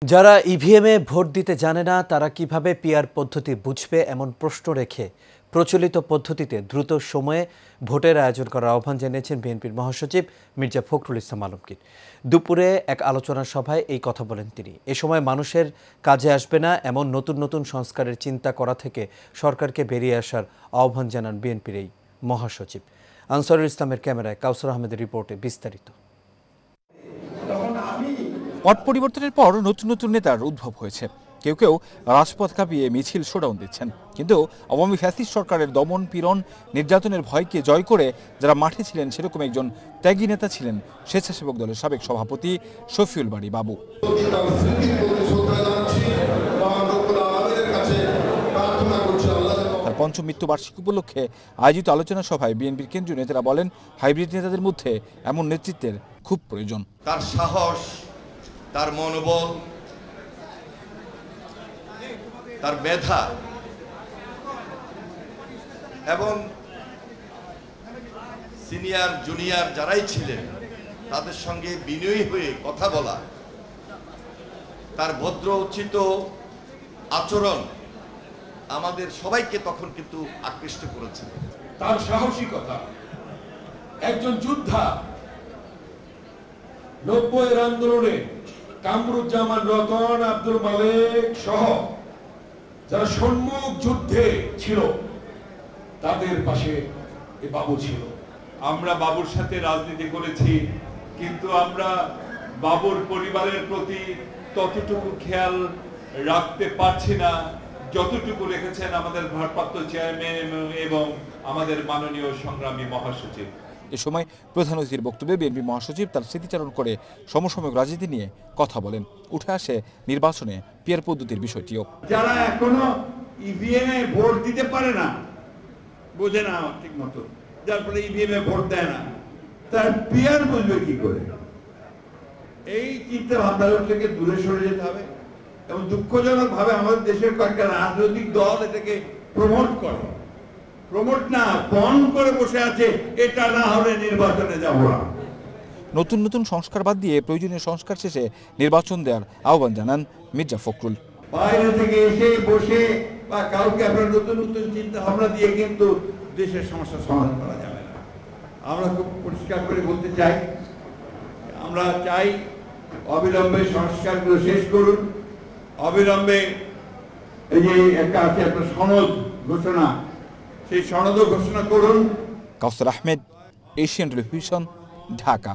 যারা ইভিএমে ভোট দিতে জানে না তারা কিভাবে পিআর পদ্ধতি বুঝবে এমন প্রশ্ন রেখে প্রচলিত পদ্ধতিতে দ্রুত সময়ে ভোটের আয়োজন করার আহ্বান জানিয়েছেন বিএনপির মহাসচিব মির্জা ফখরুল ইসলাম আলমগীর। দুপুরে এক আলোচনা সভায় এই কথা বলেন তিনি। এ সময় মানুষের কাজে আসবে না এমন নতুন নতুন সংস্কারের চিন্তা করা থেকে সরকারকে বেরিয়ে আসার আহ্বান জানান বিএনপির এই মহাসচিব। আনসারুল ইসলামের ক্যামেরায় কাউসার আহমেদের রিপোর্টে বিস্তারিত। পট পরিবর্তনের পর নতুন নতুন নেতার উদ্ভব হয়েছে। কেউ কেউ রাজপথ কাঁপিয়ে মিছিল শোডাউন দিচ্ছেন, কিন্তু আওয়ামী ফ্যাসিস্ট সরকারের দমন পীড়ন নির্যাতনের ভয়কে জয় করে যারা মাঠে ছিলেন সেরকম একজন ত্যাগী নেতা ছিলেন স্বেচ্ছাসেবক দলের সাবেক সভাপতি শফিউল বারী বাবু। তার পঞ্চম মৃত্যুবার্ষিকী উপলক্ষে আয়োজিত আলোচনা সভায় বিএনপির কেন্দ্রীয় নেতারা বলেন, হাইব্রিড নেতাদের মধ্যে এমন নেতৃত্বের খুব প্রয়োজন। তার সাহস, তার মনোবল, তার মেধা এবং সিনিয়র জুনিয়র যারাই ছিলেন তাদের সঙ্গে বিনয়ী হয়ে কথা বলা, তার ভদ্র উচিত আচরণ আমাদের সবাইকে তখন কিন্তু আকৃষ্ট করেছে। তার সাহসিকতা, একজন যোদ্ধা, 90-এর আন্দোলনে কামরুজ্জামান, রতন, আব্দুল মালেক সহ যারা সম্মুখ যুদ্ধে ছিল তাদের পাশে এই বাবু ছিল। আমরা বাবুর সাথে রাজনীতি করেছি, কিন্তু আমরা বাবুর পরিবারের প্রতি ততটুকু খেয়াল রাখতে পারছি না যতটুকু রেখেছেন আমাদের ভারপ্রাপ্ত চেয়ারম্যান এবং আমাদের মাননীয় সংগ্রামী মহাসচিব। এ সময় প্রধান অতিথির বক্তব্যে বিএনপি মহাসচিব তার স্মৃতিচারণ করে সমসাময়িক রাজনীতি নিয়ে কথা বলেন। উঠে আসে নির্বাচনে পিআর পদ্ধতির বিষয়টিও। যারা এখনো ইভিএমে ভোট দিতে পারে না, বোঝে না ঠিক মতো, যার ফলে ইভিএমে ভোট দেয় না, তার পিআর বুঝবে কি করে? এই চিন্তা ভাবনা থেকে দূরে সরে যেতে হবে। এবং দুঃখজনক ভাবে আমাদের দেশের কয়েকটা রাজনৈতিক দল এটাকে প্রমোট না বন্ধ করে বসে আছে, এটা না হলে নির্বাচনে যাব না। নতুন নতুন সংস্কার বাদ দিয়ে প্রয়োজনীয় সংস্কার শেষে নির্বাচন দেওয়ার আহ্বান জানান মির্জা ফখরুল। বাইরে থেকে এসে বসে বা কাউকে আপনার নতুন নতুন চিন্তা ভাবনা দিয়ে কিন্তু দেশের সমস্যার সমাধান করা যাবে না। আমরা খুব পরিষ্কার করে বলতে চাই, আমরা চাই অবিলম্বে সংস্কারগুলো শেষ করুন, অবিলম্বে এই যে একটা আছে আপনার সনদ ঘোষণা, সেই সনদও ঘোষণা করুন। কাউসার আহমেদ, এশিয়ান টেলিভিশন, ঢাকা।